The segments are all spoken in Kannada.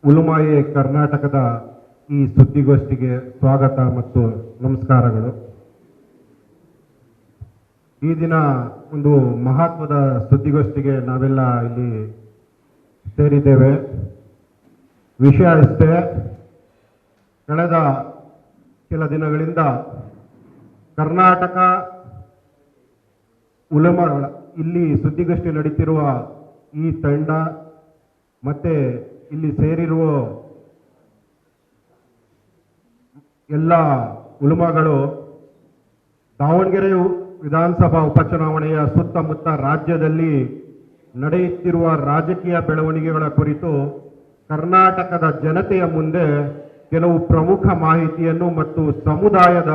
ಉಲುಮಾಯೆ ಕರ್ನಾಟಕದ ಈ ಸುದ್ದಿಗೋಷ್ಠಿಗೆ ಸ್ವಾಗತ ಮತ್ತು ನಮಸ್ಕಾರಗಳು. ಈ ದಿನ ಒಂದು ಮಹತ್ವದ ಸುದ್ದಿಗೋಷ್ಠಿಗೆ ನಾವೆಲ್ಲ ಇಲ್ಲಿ ಸೇರಿದ್ದೇವೆ. ವಿಷಯ ಇಷ್ಟೇ, ಕಳೆದ ಕೆಲ ದಿನಗಳಿಂದ ಕರ್ನಾಟಕ ಉಲಮಾಗಳ ಇಲ್ಲಿ ಸುದ್ದಿಗೋಷ್ಠಿ ನಡೀತಿರುವ ಈ ತಂಡ ಮತ್ತೆ ಇಲ್ಲಿ ಸೇರಿರುವ ಎಲ್ಲ ಉಲಮಾಗಳು ದಾವಣಗೆರೆ ವಿಧಾನಸಭಾ ಉಪಚುನಾವಣೆಯ ಸುತ್ತಮುತ್ತ ರಾಜ್ಯದಲ್ಲಿ ನಡೆಯುತ್ತಿರುವ ರಾಜಕೀಯ ಬೆಳವಣಿಗೆಗಳ ಕುರಿತು ಕರ್ನಾಟಕದ ಜನತೆಯ ಮುಂದೆ ಕೆಲವು ಪ್ರಮುಖ ಮಾಹಿತಿಯನ್ನು ಮತ್ತು ಸಮುದಾಯದ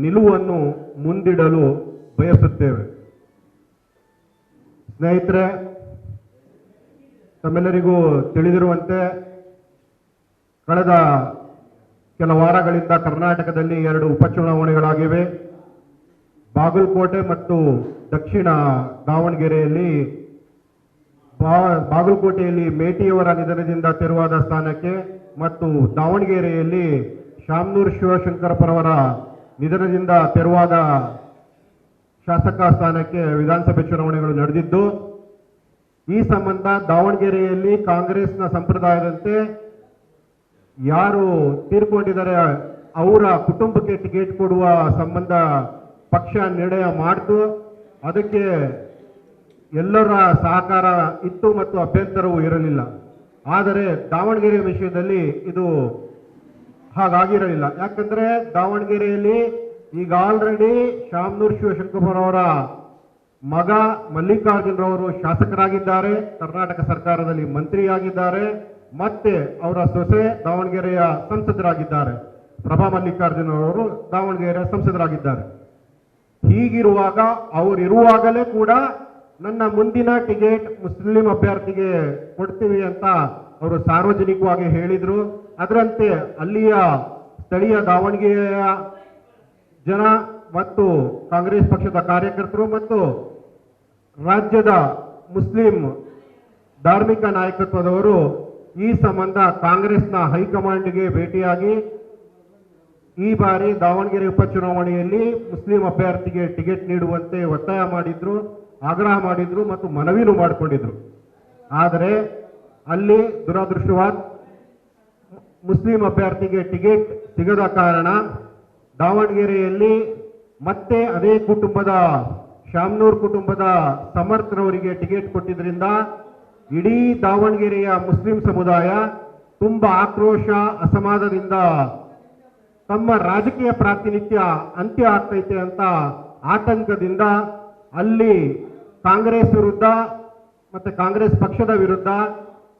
ನಿಲುವನ್ನು ಮುಂದಿಡಲು ಬಯಸುತ್ತೇವೆ. ಸ್ನೇಹಿತರೆ, ತಮ್ಮೆಲ್ಲರಿಗೂ ತಿಳಿದಿರುವಂತೆ ಕಳೆದ ಕೆಲ ವಾರಗಳಿಂದ ಕರ್ನಾಟಕದಲ್ಲಿ 2 ಉಪಚುನಾವಣೆಗಳಾಗಿವೆ. ಬಾಗಲಕೋಟೆ ಮತ್ತು ದಕ್ಷಿಣ ದಾವಣಗೆರೆಯಲ್ಲಿ ಬಾಗಲಕೋಟೆಯಲ್ಲಿ ಮೇಟಿಯವರ ನಿಧನದಿಂದ ತೆರವಾದ ಸ್ಥಾನಕ್ಕೆ ಮತ್ತು ದಾವಣಗೆರೆಯಲ್ಲಿ ಶಾಮನೂರು ಶಿವಶಂಕರಪ್ಪರವರ ನಿಧನದಿಂದ ತೆರವಾದ ಶಾಸಕ ಸ್ಥಾನಕ್ಕೆ ವಿಧಾನಸಭೆ ಚುನಾವಣೆಗಳು ನಡೆದಿದ್ದು, ಈ ಸಂಬಂಧ ದಾವಣಗೆರೆಯಲ್ಲಿ ಕಾಂಗ್ರೆಸ್ನ ಸಂಪ್ರದಾಯದಂತೆ ಯಾರು ತೀರ್ಕೊಂಡಿದ್ದಾರೆ ಅವರ ಕುಟುಂಬಕ್ಕೆ ಟಿಕೆಟ್ ಕೊಡುವ ಸಂಬಂಧ ಪಕ್ಷ ನಿರ್ಣಯ ಮಾಡಿತು. ಅದಕ್ಕೆ ಎಲ್ಲರ ಸಹಕಾರ ಇತ್ತು ಮತ್ತು ಅಭ್ಯಂತರವೂ ಇರಲಿಲ್ಲ. ಆದರೆ ದಾವಣಗೆರೆ ವಿಷಯದಲ್ಲಿ ಇದು ಹಾಗಾಗಿರಲಿಲ್ಲ. ಯಾಕಂದ್ರೆ ದಾವಣಗೆರೆಯಲ್ಲಿ ಈಗ ಆಲ್ರೆಡಿ ಶಾಮನೂರು ಶಿವಶಂಕರಪ್ಪರವರ ಮಗ ಮಲ್ಲಿಕಾರ್ಜುನರವರು ಶಾಸಕರಾಗಿದ್ದಾರೆ, ಕರ್ನಾಟಕ ಸರ್ಕಾರದಲ್ಲಿ ಮಂತ್ರಿಯಾಗಿದ್ದಾರೆ, ಮತ್ತೆ ಅವರ ಸೊಸೆ ದಾವಣಗೆರೆಯ ಸಂಸದರಾಗಿದ್ದಾರೆ. ಪ್ರಭಾ ಮಲ್ಲಿಕಾರ್ಜುನರವರು ದಾವಣಗೆರೆಯ ಸಂಸದರಾಗಿದ್ದಾರೆ. ಹೀಗಿರುವಾಗ ಅವರಿರುವಾಗಲೇ ಕೂಡ ನನ್ನ ಮುಂದಿನ ಟಿಕೆಟ್ ಮುಸ್ಲಿಂ ಅಭ್ಯರ್ಥಿಗೆ ಕೊಡ್ತೀವಿ ಅಂತ ಅವರು ಸಾರ್ವಜನಿಕವಾಗಿ ಹೇಳಿದ್ರು. ಅದರಂತೆ ಅಲ್ಲಿಯ ಸ್ಥಳೀಯ ದಾವಣಗೆರೆಯ ಜನ ಮತ್ತು ಕಾಂಗ್ರೆಸ್ ಪಕ್ಷದ ಕಾರ್ಯಕರ್ತರು ಮತ್ತು ರಾಜ್ಯದ ಮುಸ್ಲಿಂ ಧಾರ್ಮಿಕ ನಾಯಕತ್ವದವರು ಈ ಸಂಬಂಧ ಕಾಂಗ್ರೆಸ್ನ ಹೈಕಮಾಂಡ್ಗೆ ಭೇಟಿಯಾಗಿ ಈ ಬಾರಿ ದಾವಣಗೆರೆ ಉಪಚುನಾವಣೆಯಲ್ಲಿ ಮುಸ್ಲಿಂ ಅಭ್ಯರ್ಥಿಗೆ ಟಿಕೆಟ್ ನೀಡುವಂತೆ ಒತ್ತಾಯ ಮಾಡಿದ್ರು, ಆಗ್ರಹ ಮಾಡಿದ್ರು ಮತ್ತು ಮನವಿನೂ ಮಾಡಿಕೊಂಡಿದ್ರು. ಆದರೆ ಅಲ್ಲಿ ದುರದೃಷ್ಟವಾದ ಮುಸ್ಲಿಂ ಅಭ್ಯರ್ಥಿಗೆ ಟಿಕೆಟ್ ಸಿಗದ ಕಾರಣ ದಾವಣಗೆರೆಯಲ್ಲಿ ಮತ್ತೆ ಅದೇ ಕುಟುಂಬದ ಶಾಮನೂರು ಕುಟುಂಬದ ಸಮರ್ಥರವರಿಗೆ ಟಿಕೆಟ್ ಕೊಟ್ಟಿದ್ರಿಂದ ಇಡೀ ದಾವಣಗೆರೆಯ ಮುಸ್ಲಿಂ ಸಮುದಾಯ ತುಂಬಾ ಆಕ್ರೋಶ, ಅಸಮಾಧಾನದಿಂದ ತಮ್ಮ ರಾಜಕೀಯ ಪ್ರಾತಿನಿಧ್ಯ ಅಂತ್ಯ ಆಗ್ತೈತೆ ಅಂತ ಆತಂಕದಿಂದ ಅಲ್ಲಿ ಕಾಂಗ್ರೆಸ್ ವಿರುದ್ಧ ಮತ್ತೆ ಕಾಂಗ್ರೆಸ್ ಪಕ್ಷದ ವಿರುದ್ಧ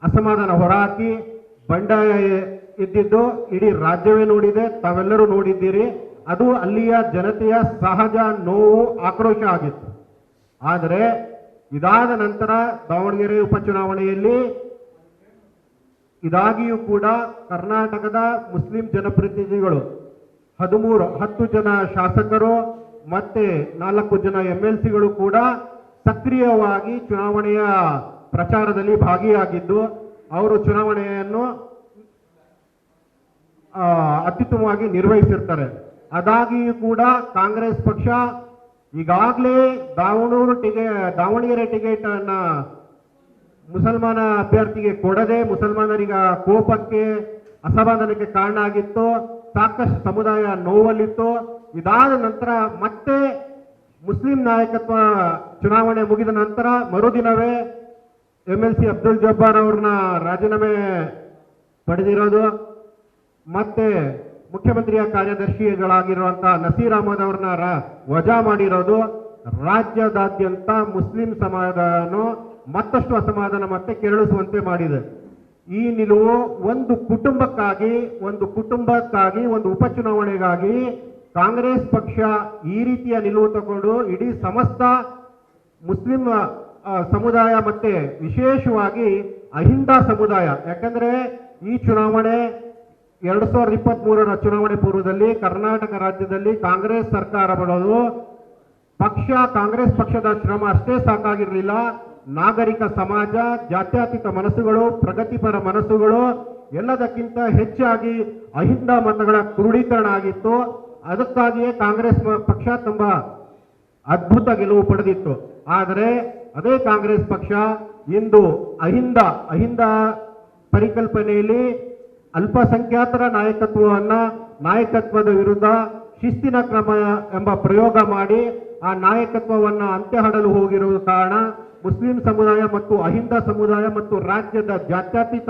ಅಸಮಾಧಾನ ಹೊರಹಾಕಿ ಬಂಡಾಯ ಎದ್ದಿದ್ದು ಇಡೀ ರಾಜ್ಯವೇ ನೋಡಿದೆ, ತಾವೆಲ್ಲರೂ ನೋಡಿದ್ದೀರಿ. ಅದು ಅಲ್ಲಿಯ ಜನತೆಯ ಸಹಜ ನೋವು, ಆಕ್ರೋಶ ಆಗಿತ್ತು. ಆದರೆ ಇದಾದ ನಂತರ ದಾವಣಗೆರೆ ಉಪಚುನಾವಣೆಯಲ್ಲಿ ಇದಾಗಿಯೂ ಕೂಡ ಕರ್ನಾಟಕದ ಮುಸ್ಲಿಂ ಜನಪ್ರತಿನಿಧಿಗಳು 10 ಜನ ಶಾಸಕರು ಮತ್ತೆ 4 ಜನ MLCಗಳು ಕೂಡ ಸಕ್ರಿಯವಾಗಿ ಚುನಾವಣೆಯ ಪ್ರಚಾರದಲ್ಲಿ ಭಾಗಿಯಾಗಿದ್ದು ಅವರು ಚುನಾವಣೆಯನ್ನು ಅತ್ಯುತ್ತಮವಾಗಿ ನಿರ್ವಹಿಸಿರ್ತಾರೆ. ಅದಾಗಿಯೂ ಕೂಡ ಕಾಂಗ್ರೆಸ್ ಪಕ್ಷ ಈಗಾಗಲೇ ದಾವಣಗೆರೆ ಟಿಕೆಟ್ ಅನ್ನ ಮುಸಲ್ಮಾನ ಅಭ್ಯರ್ಥಿಗೆ ಕೊಡದೆ ಮುಸಲ್ಮಾನರಿಗ ಕೋಪಕ್ಕೆ, ಅಸಮಾಧಾನಕ್ಕೆ ಕಾರಣ ಆಗಿತ್ತು. ಸಾಕಷ್ಟು ಸಮುದಾಯ ನೋವಲ್ಲಿತ್ತು. ಇದಾದ ನಂತರ ಮತ್ತೆ ಮುಸ್ಲಿಂ ನಾಯಕತ್ವ ಚುನಾವಣೆ ಮುಗಿದ ನಂತರ ಮರುದಿನವೇ MLC ಅಬ್ದುಲ್ ಜಬ್ಬಾರ್ ಅವ್ರನ್ನ ರಾಜೀನಾಮೆ ಪಡೆದಿರೋದು, ಮತ್ತೆ ಮುಖ್ಯಮಂತ್ರಿಯ ಕಾರ್ಯದರ್ಶಿಗಳಾಗಿರುವಂತಹ ನಸೀರ್ ಅಹಮದ್ ಅವ್ರನ್ನ ವಜಾ ಮಾಡಿರೋದು ರಾಜ್ಯದಾದ್ಯಂತ ಮುಸ್ಲಿಂ ಸಮಾಜವನ್ನು ಮತ್ತಷ್ಟು ಅಸಮಾಧಾನ ಮತ್ತೆ ಕೆರಳಿಸುವಂತೆ ಮಾಡಿದೆ. ಈ ನಿಲುವು ಒಂದು ಕುಟುಂಬಕ್ಕಾಗಿ ಒಂದು ಉಪಚುನಾವಣೆಗಾಗಿ ಕಾಂಗ್ರೆಸ್ ಪಕ್ಷ ಈ ರೀತಿಯ ನಿಲುವು ತಗೊಂಡು ಇಡೀ ಸಮಸ್ತ ಮುಸ್ಲಿಂ ಸಮುದಾಯ ಮತ್ತೆ ವಿಶೇಷವಾಗಿ ಅಹಿಂದ ಸಮುದಾಯ, ಯಾಕಂದ್ರೆ ಈ ಚುನಾವಣೆ 2023ರ ಚುನಾವಣೆ ಪೂರ್ವದಲ್ಲಿ ಕರ್ನಾಟಕ ರಾಜ್ಯದಲ್ಲಿ ಕಾಂಗ್ರೆಸ್ ಸರ್ಕಾರ ಬರೋದು ಕಾಂಗ್ರೆಸ್ ಪಕ್ಷದ ಶ್ರಮ ಅಷ್ಟೇ ಸಾಕಾಗಿರಲಿಲ್ಲ. ನಾಗರಿಕ ಸಮಾಜ, ಜಾತ್ಯತೀತ ಮನಸ್ಸುಗಳು, ಪ್ರಗತಿಪರ ಮನಸ್ಸುಗಳು ಎಲ್ಲದಕ್ಕಿಂತ ಹೆಚ್ಚಾಗಿ ಅಹಿಂದ ಮತಗಳ ಕ್ರೋಢೀಕರಣ ಆಗಿತ್ತು. ಅದಕ್ಕಾಗಿಯೇ ಕಾಂಗ್ರೆಸ್ ಪಕ್ಷ ತುಂಬಾ ಅದ್ಭುತ ಗೆಲುವು ಪಡೆದಿತ್ತು. ಆದರೆ ಅದೇ ಕಾಂಗ್ರೆಸ್ ಪಕ್ಷ ಇಂದು ಅಹಿಂದ ಪರಿಕಲ್ಪನೆಯಲ್ಲಿ ಅಲ್ಪಸಂಖ್ಯಾತರ ನಾಯಕತ್ವದ ವಿರುದ್ಧ ಶಿಸ್ತಿನ ಕ್ರಮ ಎಂಬ ಪ್ರಯೋಗ ಮಾಡಿ ಆ ನಾಯಕತ್ವವನ್ನು ಅಂತ್ಯಹಡಲು ಹೋಗಿರುವ ಕಾರಣ ಮುಸ್ಲಿಂ ಸಮುದಾಯ ಮತ್ತು ಅಹಿಂದ ಸಮುದಾಯ ಮತ್ತು ರಾಜ್ಯದ ಜಾತ್ಯತೀತ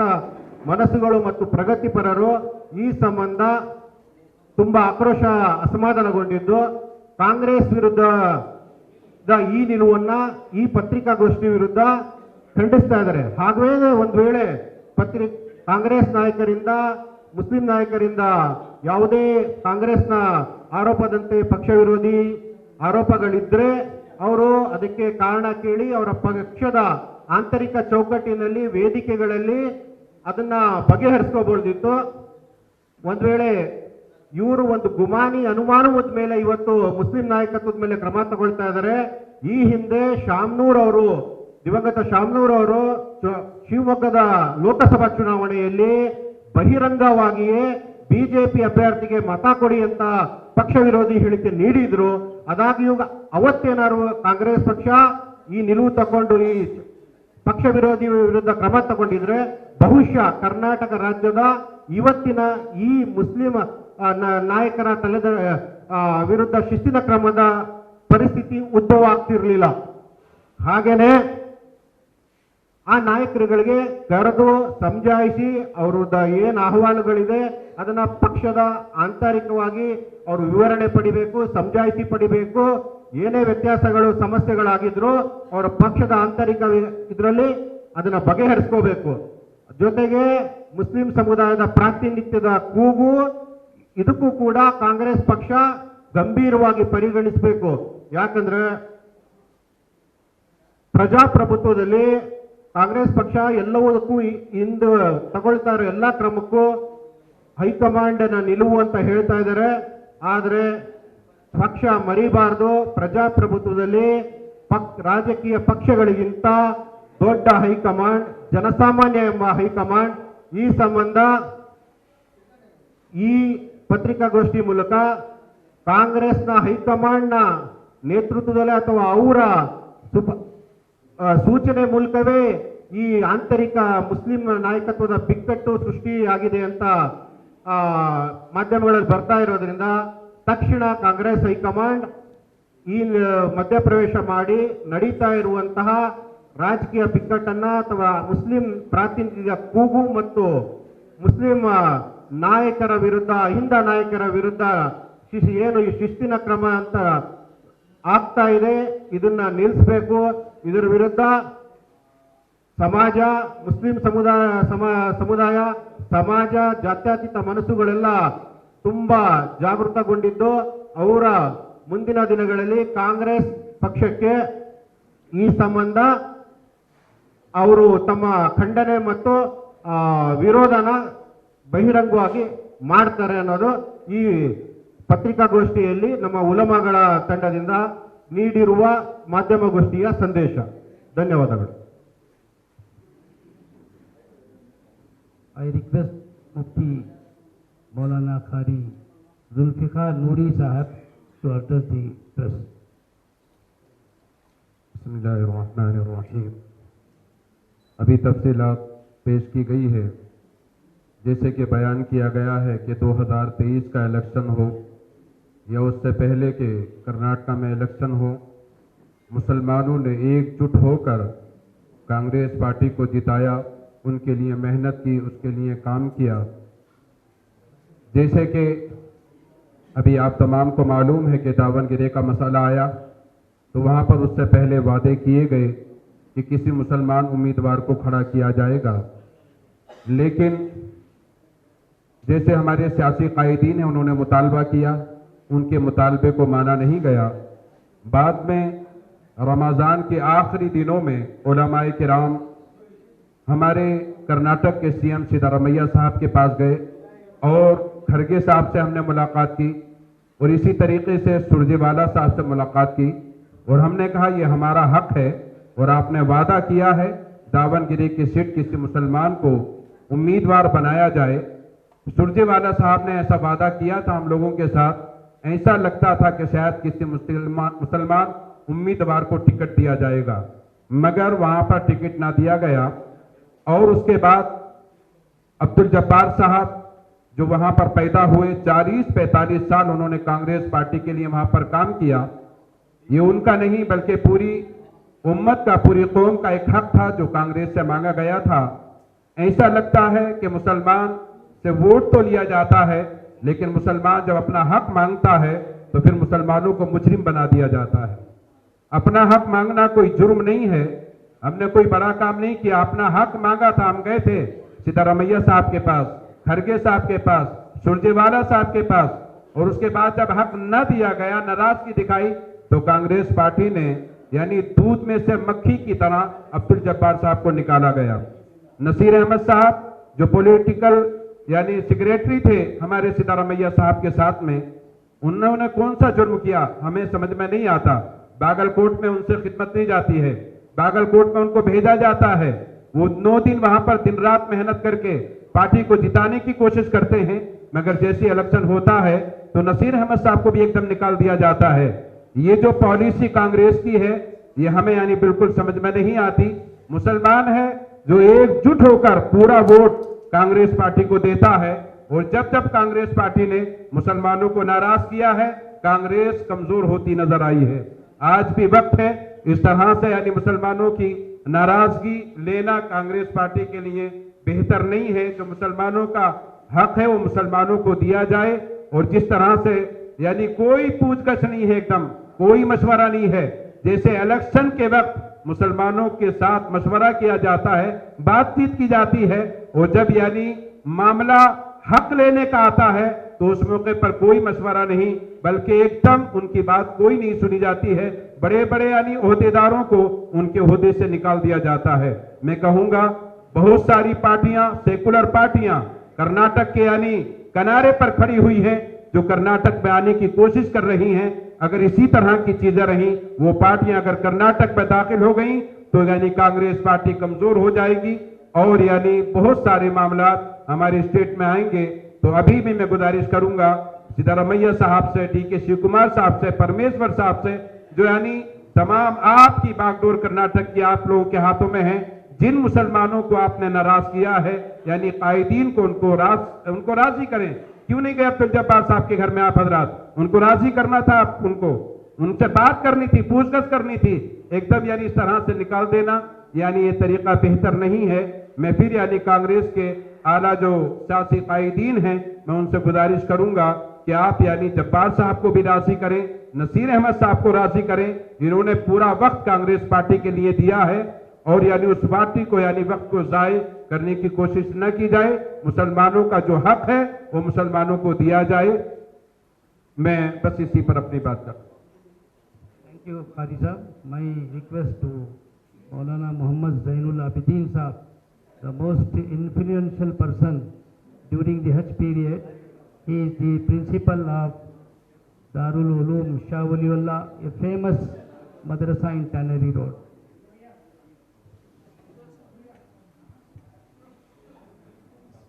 ಮನಸ್ಸುಗಳು ಮತ್ತು ಪ್ರಗತಿಪರರು ಈ ಸಂಬಂಧ ತುಂಬಾ ಆಕ್ರೋಶ ಅಸಮಾಧಾನಗೊಂಡಿದ್ದು ಕಾಂಗ್ರೆಸ್ ವಿರುದ್ಧ ಈ ನಿಲುವನ್ನ ಈ ಪತ್ರಿಕಾಗೋಷ್ಠಿ ವಿರುದ್ಧ ಖಂಡಿಸ್ತಾ ಇದ್ದಾರೆ. ಹಾಗೇ ಒಂದು ವೇಳೆ ಕಾಂಗ್ರೆಸ್ ನಾಯಕರಿಂದ ಮುಸ್ಲಿಂ ನಾಯಕರಿಂದ ಯಾವುದೇ ಕಾಂಗ್ರೆಸ್ನ ಆರೋಪದಂತೆ ಪಕ್ಷ ವಿರೋಧಿ ಆರೋಪಗಳಿದ್ರೆ ಅವರು ಅದಕ್ಕೆ ಕಾರಣ ಕೇಳಿ ಅವರ ಪಕ್ಷದ ಆಂತರಿಕ ಚೌಕಟ್ಟಿನಲ್ಲಿ ವೇದಿಕೆಗಳಲ್ಲಿ ಅದನ್ನ ಬಗೆಹರಿಸ್ಕೋಬಹುದಿತ್ತು. ಒಂದ್ ವೇಳೆ ಇವರು ಒಂದು ಗುಮಾನಿ ಅನುಮಾನದ ಮೇಲೆ ಇವತ್ತು ಮುಸ್ಲಿಂ ನಾಯಕತ್ವದ ಮೇಲೆ ಕ್ರಮ ತಗೊಳ್ತಾ ಇದ್ದಾರೆ. ಈ ಹಿಂದೆ ದಿವಂಗತ ಶಾಮ್ನೂರ್ ಅವರು ಶಿವಮೊಗ್ಗದ ಲೋಕಸಭಾ ಚುನಾವಣೆಯಲ್ಲಿ ಬಹಿರಂಗವಾಗಿಯೇ ಬಿಜೆಪಿ ಅಭ್ಯರ್ಥಿಗೆ ಮತ ಕೊಡಿ ಅಂತ ಪಕ್ಷ ವಿರೋಧಿ ಹೇಳಿಕೆ ನೀಡಿದ್ರು. ಆದಾಗ್ಯೂ ಅವತ್ತೇನಾದ್ರು ಕಾಂಗ್ರೆಸ್ ಪಕ್ಷ ಈ ನಿಲುವು ತಗೊಂಡು ಈ ಪಕ್ಷ ವಿರೋಧಿ ವಿರುದ್ಧ ಕ್ರಮ ತಗೊಂಡಿದ್ರೆ ಬಹುಶಃ ಕರ್ನಾಟಕ ರಾಜ್ಯದ ಇವತ್ತಿನ ಈ ಮುಸ್ಲಿಂ ನಾಯಕರ ವಿರುದ್ಧ ಶಿಸ್ತಿನ ಕ್ರಮದ ಪರಿಸ್ಥಿತಿ ಉದ್ಭವ ಆಗ್ತಿರ್ಲಿಲ್ಲ. ಹಾಗೇನೆ ಆ ನಾಯಕರುಗಳಿಗೆ ಕರೆದು ಸಮಜಾಯಿಸಿ ಅವ್ರದ ಏನ್ ಅಹವಾಲುಗಳಿದೆ ಅದನ್ನ ಪಕ್ಷದ ಆಂತರಿಕವಾಗಿ ಅವರು ವಿವರಣೆ ಪಡಿಬೇಕು, ಸಮಜಾಯಿಸಿ ಪಡಿಬೇಕು. ಏನೇ ವ್ಯತ್ಯಾಸಗಳು ಸಮಸ್ಯೆಗಳಾಗಿದ್ರು ಅವರ ಪಕ್ಷದ ಆಂತರಿಕ ಇದರಲ್ಲಿ ಅದನ್ನ ಬಗೆಹರಿಸ್ಕೋಬೇಕು. ಜೊತೆಗೆ ಮುಸ್ಲಿಂ ಸಮುದಾಯದ ಪ್ರಾತಿನಿಧ್ಯದ ಕೂಗು ಇದಕ್ಕೂ ಕೂಡ ಕಾಂಗ್ರೆಸ್ ಪಕ್ಷ ಗಂಭೀರವಾಗಿ ಪರಿಗಣಿಸಬೇಕು. ಯಾಕಂದ್ರೆ ಪ್ರಜಾಪ್ರಭುತ್ವದಲ್ಲಿ ಕಾಂಗ್ರೆಸ್ ಪಕ್ಷ ಎಲ್ಲವಕ್ಕೂ ಇಂದು ತಗೊಳ್ತಾ ಇರೋ ಎಲ್ಲಾ ಕ್ರಮಕ್ಕೂ ಹೈಕಮಾಂಡ್ ನಿಲುವು ಅಂತ ಹೇಳ್ತಾ ಇದ್ದಾರೆ. ಆದ್ರೆ ಪಕ್ಷ ಮರಿಬಾರದು. ಪ್ರಜಾಪ್ರಭುತ್ವದಲ್ಲಿ ರಾಜಕೀಯ ಪಕ್ಷಗಳಿಗಿಂತ ದೊಡ್ಡ ಹೈಕಮಾಂಡ್ ಜನಸಾಮಾನ್ಯ ಎಂಬ ಹೈಕಮಾಂಡ್. ಈ ಸಂಬಂಧ ಈ ಪತ್ರಿಕಾಗೋಷ್ಠಿ ಮೂಲಕ ಕಾಂಗ್ರೆಸ್ನ ಹೈಕಮಾಂಡ್ನ ನೇತೃತ್ವದಲ್ಲಿ ಅಥವಾ ಅವರ ಸೂಚನೆ ಮೂಲಕವೇ ಈ ಆಂತರಿಕ ಮುಸ್ಲಿಂ ನಾಯಕತ್ವದ ಬಿಕ್ಕಟ್ಟು ಸೃಷ್ಟಿಯಾಗಿದೆ ಅಂತ ಮಾಧ್ಯಮಗಳಲ್ಲಿ ಬರ್ತಾ ಇರೋದ್ರಿಂದ ತಕ್ಷಣ ಕಾಂಗ್ರೆಸ್ ಹೈಕಮಾಂಡ್ ಈ ಮಧ್ಯಪ್ರವೇಶ ಮಾಡಿ ನಡೀತಾ ಇರುವಂತಹ ರಾಜಕೀಯ ಬಿಕ್ಕಟ್ಟನ್ನ ಅಥವಾ ಮುಸ್ಲಿಂ ಪ್ರಾತಿನಿಧ್ಯ ಕೂಗು ಮತ್ತು ಮುಸ್ಲಿಂ ನಾಯಕರ ವಿರುದ್ಧ ಅಹಿಂದ ನಾಯಕರ ವಿರುದ್ಧ ಏನು ಈ ಶಿಸ್ತಿನ ಕ್ರಮ ಅಂತ ಆಗ್ತಾ ಇದೆ ಇದನ್ನ ನಿಲ್ಲಿಸಬೇಕು. ಇದರ ವಿರುದ್ಧ ಸಮಾಜ, ಮುಸ್ಲಿಂ ಸಮುದಾಯ, ಸಮಾಜ, ಜಾತ್ಯತೀತ ಮನಸ್ಸುಗಳೆಲ್ಲ ತುಂಬಾ ಜಾಗೃತಗೊಂಡಿದ್ದು ಅವರ ಮುಂದಿನ ದಿನಗಳಲ್ಲಿ ಕಾಂಗ್ರೆಸ್ ಪಕ್ಷಕ್ಕೆ ಈ ಸಂಬಂಧ ಅವರು ತಮ್ಮ ಖಂಡನೆ ಮತ್ತು ವಿರೋಧನ ಬಹಿರಂಗವಾಗಿ ಮಾಡ್ತಾರೆ ಅನ್ನೋದು ಈ ಪತ್ರಿಕಾಗೋಷ್ಠಿಯಲ್ಲಿ ನಮ್ಮ ಉಲಮಾಗಳ ತಂಡದಿಂದ ನೀಡಿರುವ ಮಾಧ್ಯಮಗೋಷ್ಠಿಯ ಸಂದೇಶ. ಧನ್ಯವಾದಗಳು. I request Mufti Maulana Qari Zulfikar Nuri Sahab to address the press. बिस्मिल्लाहिर्रहमानिर्रहीम। अभी तफसीलात पेश की गई है। जैसे कि बयान किया गया है कि 2023 का इलेक्शन हो या उससे पहले के कर्नाटक में इलेक्शन हो, मुसलमानों ने एकजुट होकर कांग्रेस पार्टी को जिताया, उनके लिए मेहनत की, उसके लिए काम किया। जैसे कि अभी आप तमाम को मालूम है कि दावनगिरी का मसला आया तो वहाँ पर उससे पहले वादे किए गए कि किसी मुसलमान उम्मीदवार को खड़ा किया जाएगा, लेकिन जैसे हमारे सियासी कायदीन हैं उन्होंने मुतालबा किया, उनके मुतालबे को माना नहीं गया। बाद में रमज़ान के आखिरी दिनों में उलमाए किराम हमारे कर्नाटक के सीएम सिद्धारमैया साहब के पास गए और खड़गे साहब से हमने मुलाकात की और इसी तरीके से सुरजेवाला साहब से मुलाकात की और हमने कहा ये हमारा हक है और आपने वादा किया है दावनगिरी की सीट किसी मुसलमान को उम्मीदवार बनाया जाए। सुरजेवाला साहब ने ऐसा वादा किया था हम लोगों के साथ, ऐसा लगता था कि शायद किसी मुसलमान उम्मीदवार को टिकट दिया जाएगा, मगर वहां पर टिकट ना दिया गया। और उसके बाद अब्दुल जब्बार साहब जो वहां पर पैदा हुए, 40-45 साल उन्होंने कांग्रेस पार्टी के लिए वहां पर काम किया। ये उनका नहीं बल्कि पूरी उम्मत का, पूरी कौम का एक हक था जो कांग्रेस से मांगा गया था। ऐसा लगता है कि मुसलमान से वोट तो लिया जाता है, लेकिन मुसलमान जब अपना हक मांगता है तो फिर मुसलमानों को मुजरिम बना दिया जाता है। अपना हक मांगना कोई जुर्म नहीं है, हमने कोई बड़ा काम नहीं किया, अपना हक मांगा था। हम गए थे सिद्धारमैया साहब के पास, खड़गे साहब के पास, सुरजेवाला साहब के पास, और उसके बाद जब हक न दिया गया, नाराजगी दिखाई, तो कांग्रेस पार्टी ने यानी दूध में से मक्खी की तरह अब्दुल जब्बार साहब को निकाला गया। नसीर अहमद साहब जो पॉलिटिकल यानी सेक्रेटरी थे हमारे सिद्धारमैया साहब के साथ में, उन्होंने कौन सा जुर्म किया हमें समझ में नहीं आता। बागलकोट में उनसे खिदमत नहीं जाती है, बागलकोट में उनको भेजा जाता है, वो 9 दिन वहां पर दिन रात मेहनत करके पार्टी को जिताने की कोशिश करते हैं, मगर जैसे इलेक्शन होता है तो नसीर अहमद साहब को भी एकदम निकाल दिया जाता है। ये जो पॉलिसी कांग्रेस की है ये हमें यानी बिल्कुल समझ में नहीं आती। मुसलमान है जो एकजुट होकर पूरा वोट कांग्रेस पार्टी को देता है, और जब जब कांग्रेस पार्टी ने मुसलमानों को नाराज किया है, कांग्रेस कमजोर होती नजर आई है। आज भी वक्त है इस तरह से यानी मुसलमानों की नाराजगी लेना कांग्रेस पार्टी के लिए बेहतर नहीं है। जो मुसलमानों का हक है वो मुसलमानों को दिया जाए, और जिस तरह से यानी कोई पूछगछ नहीं है, एकदम कोई मशवरा नहीं है। जैसे इलेक्शन के वक्त मुसलमानों के साथ मशवरा किया जाता है, बातचीत की जाती है, और जब यानी मामला हक लेने का आता है तो उस मौके पर कोई मशवरा नहीं, बल्कि एकदम उनकी बात कोई नहीं सुनी जाती है। बड़े बड़े यानी ओहदेदारों को उनके ओहदे से निकाल दिया जाता है। मैं कहूंगा बहुत सारी पार्टियां, सेकुलर पार्टियां कर्नाटक के यानी किनारे पर खड़ी हुई हैं, जो कर्नाटक में आने की कोशिश कर रही हैं। अगर इसी तरह की चीजें रही, वो पार्टियां अगर कर्नाटक में दाखिल हो गई तो यानी कांग्रेस पार्टी कमजोर हो जाएगी, और यानी बहुत सारे मामला हमारे स्टेट में आएंगे। तो अभी भी मैं गुजारिश करूंगा सिद्धारमैया साहब से, डीके शिव कुमार साहब से, परमेश्वर साहब से, जो यानी तमाम आपकी बागडोर कर्नाटक की आप लोगों के हाथों में है। जिन मुसलमानों को आपने नाराज किया है यानी कायदीन को उनको राजी करें। क्यों नहीं गए अब्दुल जब्बार साहब के घर में आप हजरात? उनको राजी करना था, उनको उनसे बात करनी थी, पूछताछ करनी थी। एकदम यानी इस तरह से निकाल देना यानी ये तरीका बेहतर नहीं है। मैं फिर यानी कांग्रेस के आला जो सियासी कायदीन हैं, मैं उनसे गुजारिश करूंगा कि आप यानी जब्बार साहब को भी राजी करें, नसीर अहमद साहब को राजी करें। इन्होंने पूरा वक्त कांग्रेस पार्टी के लिए दिया है, और यानी उस पार्टी को यानी वक्त को जाय करने की कोशिश न की जाए। मुसलमानों का जो हक है वो मुसलमानों को दिया जाए। मैं बस इसी पर अपनी बात कर। थैंक यू कारी साहब। My request to Maulana Mohammad Zainul Abidin Sahab, the most influential person during the Hajj period. He is the principal of Darul Uloom Shah Waliullah, a famous madrasa in tannery road.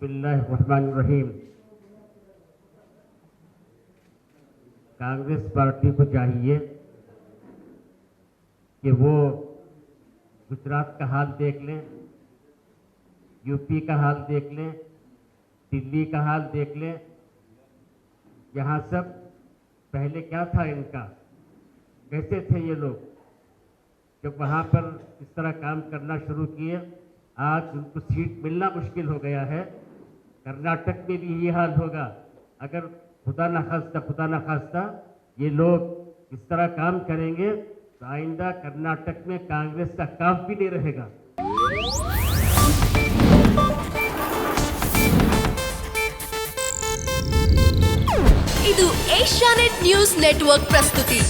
बिस्मिल्लाहिर्रहमानिर्रहीम। कांग्रेस पार्टी को चाहिए कि वो गुजरात का हाल देख लें, यूपी का हाल देख लें, दिल्ली का हाल देख लें। यहाँ सब पहले क्या था इनका, कैसे थे ये लोग, जब वहाँ पर इस तरह काम करना शुरू किए, आज उनको सीट मिलना मुश्किल हो गया है। कर्नाटक में भी ये हाल होगा अगर खुदा न खास्ता ये लोग इस तरह काम करेंगे तो आइंदा कर्नाटक में कांग्रेस का काम भी नहीं रहेगा। ಇದು ಏಷ್ಯಾನೆಟ್ ನ್ಯೂಸ್ ನೆಟ್ವರ್ಕ್ ಪ್ರಸ್ತುತಿ।